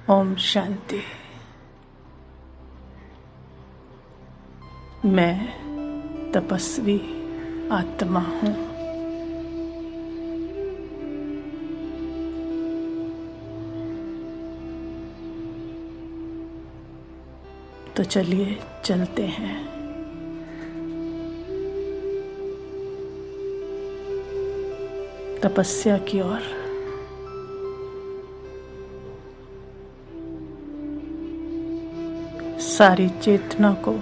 ओम शांति। मैं तपस्वी आत्मा हूँ। तो चलिए चलते हैं। तपस्या की ओर। सारी चेतना को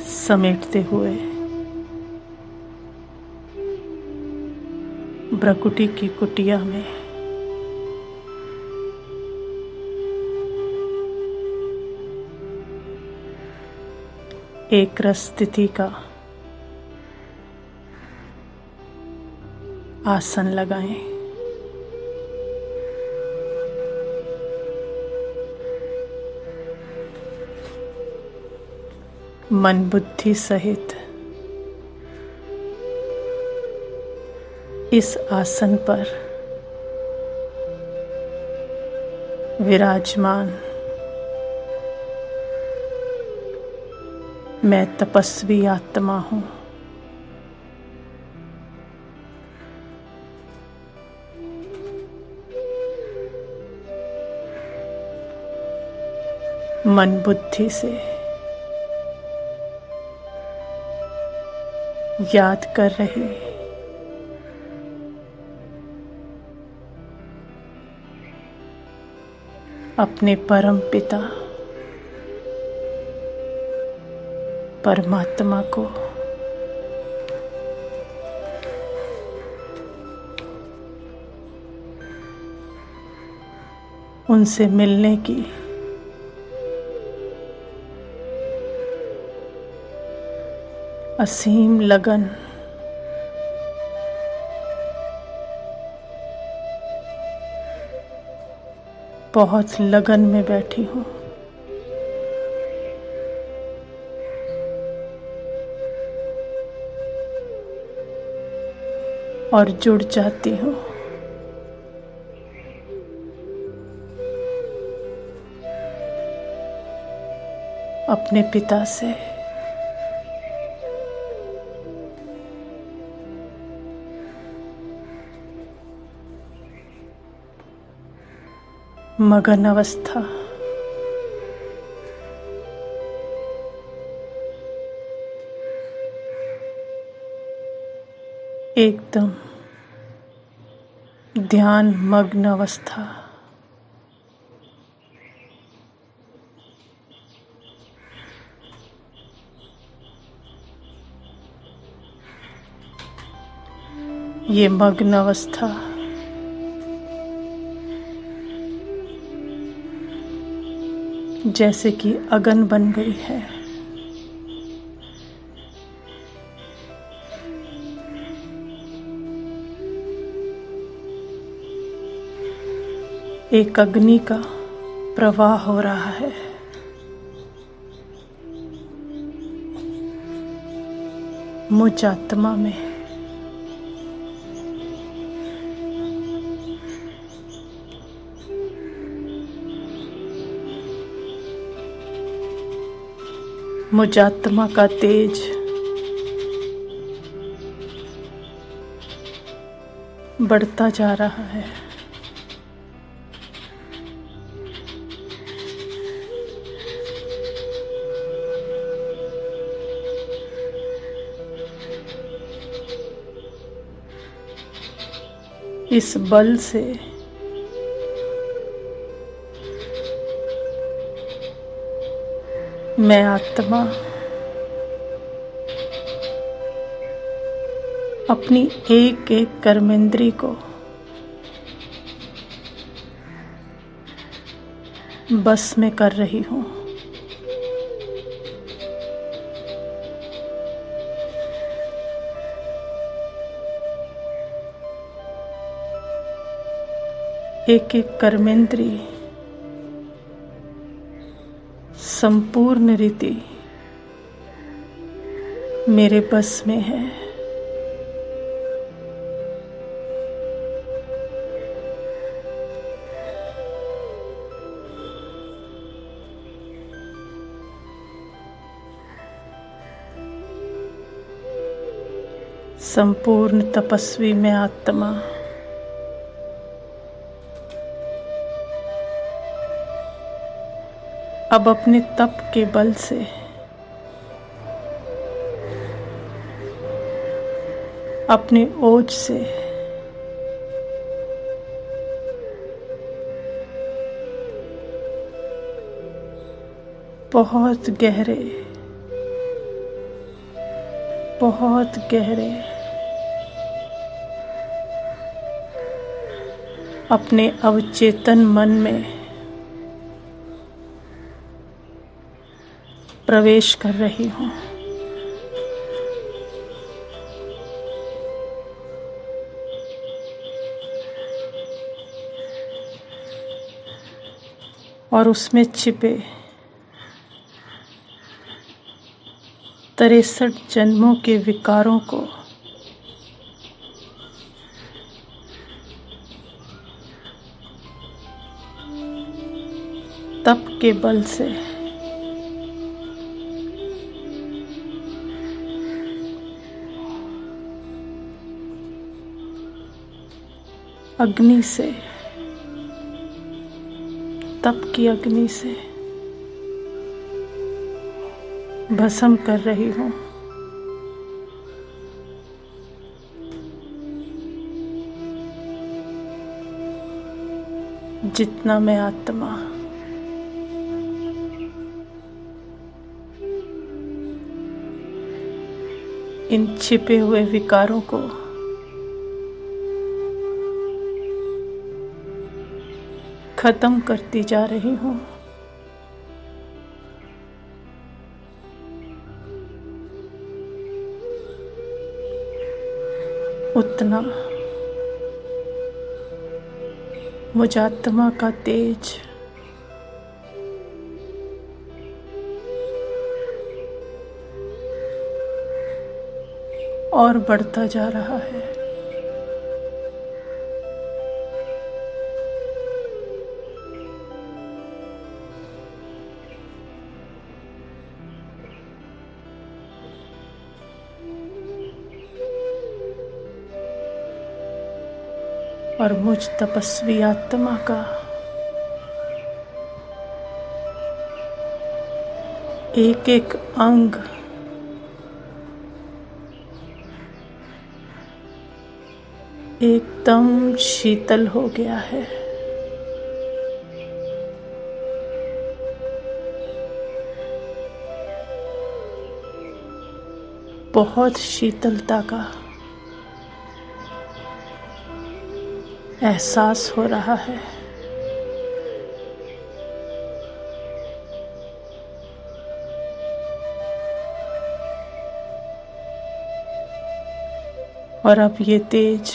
समेटते हुए प्रकृति की कुटिया में एक रस स्थिति का आसन लगाएं। मन बुद्धि सहित इस आसन पर विराजमान मैं तपस्वी आत्मा हूँ। मन बुद्धि से याद कर रही अपने परम पिता परमात्मा को उनसे मिलने की असीम लगन बहुत लगन में बैठी हूँ। और जुड़ जाती हूँ अपने पिता से। मगन अवस्था एकदम ध्यान मग्न अवस्था। ये मग्न अवस्था जैसे कि अगन बन गई है। एक अग्नि का प्रवाह हो रहा है। मुझ आत्मा में मुझ आत्मा का तेज बढ़ता जा रहा है। इस बल से मैं आत्मा अपनी एक एक कर्मेंद्री को बस में कर रही हूँ। एक एक कर्मेंद्री संपूर्ण रीति मेरे बस में है। संपूर्ण तपस्वी में आत्मा अब अपने तप के बल से अपने ओज से बहुत गहरे अपने अवचेतन मन में प्रवेश कर रही हूँ। और उसमें छिपे 63 जन्मों के विकारों को तप के बल से अग्नि से, तप की अग्नि से भस्म कर रही हूँ। जितना मैं आत्मा इन छिपे हुए विकारों को खत्म करती जा रही हूँ, उतना मुझ आत्मा का तेज और बढ़ता जा रहा है। और मुझ तपस्वी आत्मा का एक एक अंग एकदम शीतल हो गया है। बहुत शीतलता का एहसास हो रहा है। और अब ये तेज,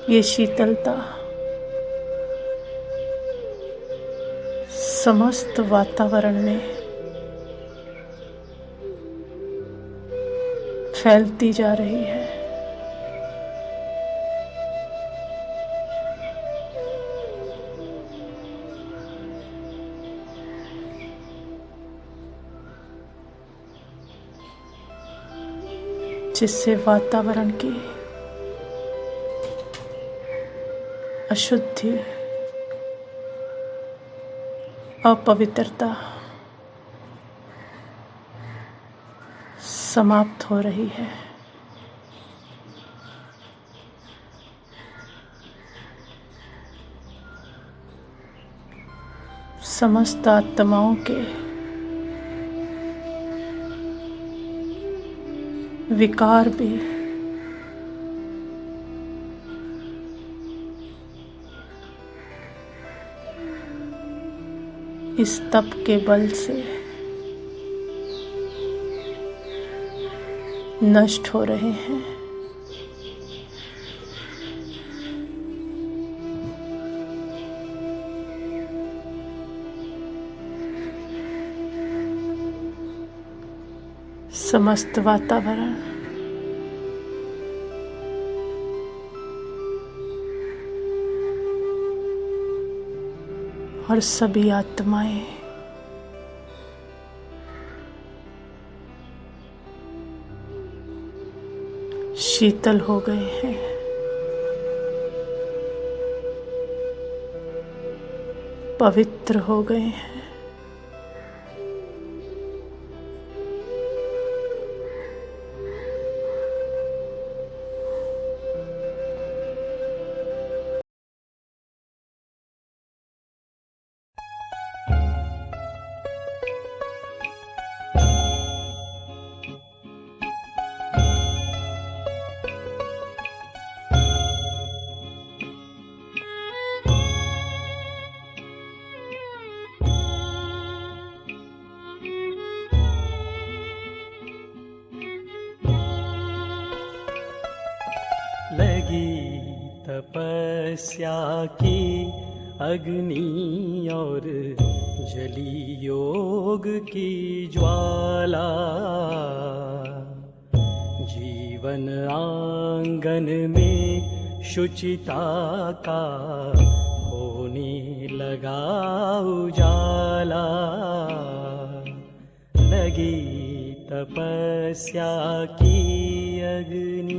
ये शीतलता समस्त वातावरण में फैलती जा रही है। जिससे वातावरण की अशुद्धि, अपवित्रता समाप्त हो रही है। समस्त आत्माओं के विकार भी इस तप के बल से नष्ट हो रहे हैं। समस्त वातावरण और सभी आत्माएं शीतल हो गए हैं। पवित्र हो गए हैं। लगी तपस्या की अग्नि और जली योग की ज्वाला, जीवन आंगन में शुचिता का होने लगा उजाला। लगी तपस्या की अग्नि।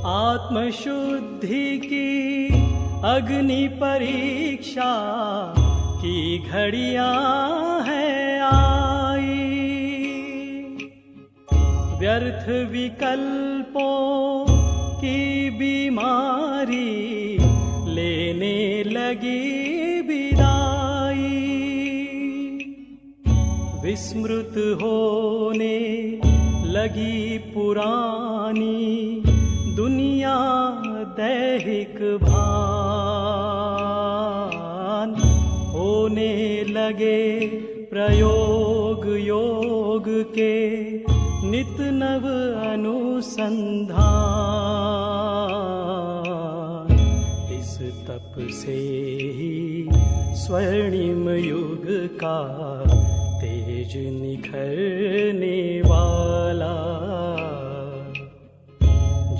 आत्मशुद्धि की अग्नि परीक्षा की घड़ियां हैं आई। व्यर्थ विकल्पों की बीमारी लेने लगी विदाई। विस्मृत होने लगी पुरानी दुनिया दैहिक भान। होने लगे प्रयोग योग के नित नव अनुसंधान। इस तप से ही स्वर्णिम युग का तेज निखरने वाला।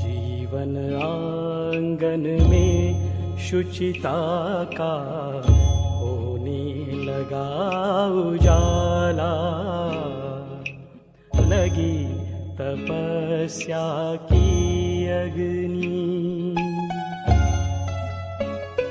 जीवन आंगन में शुचिता का होने लगा उजाला। लगी तपस्या की अग्नि।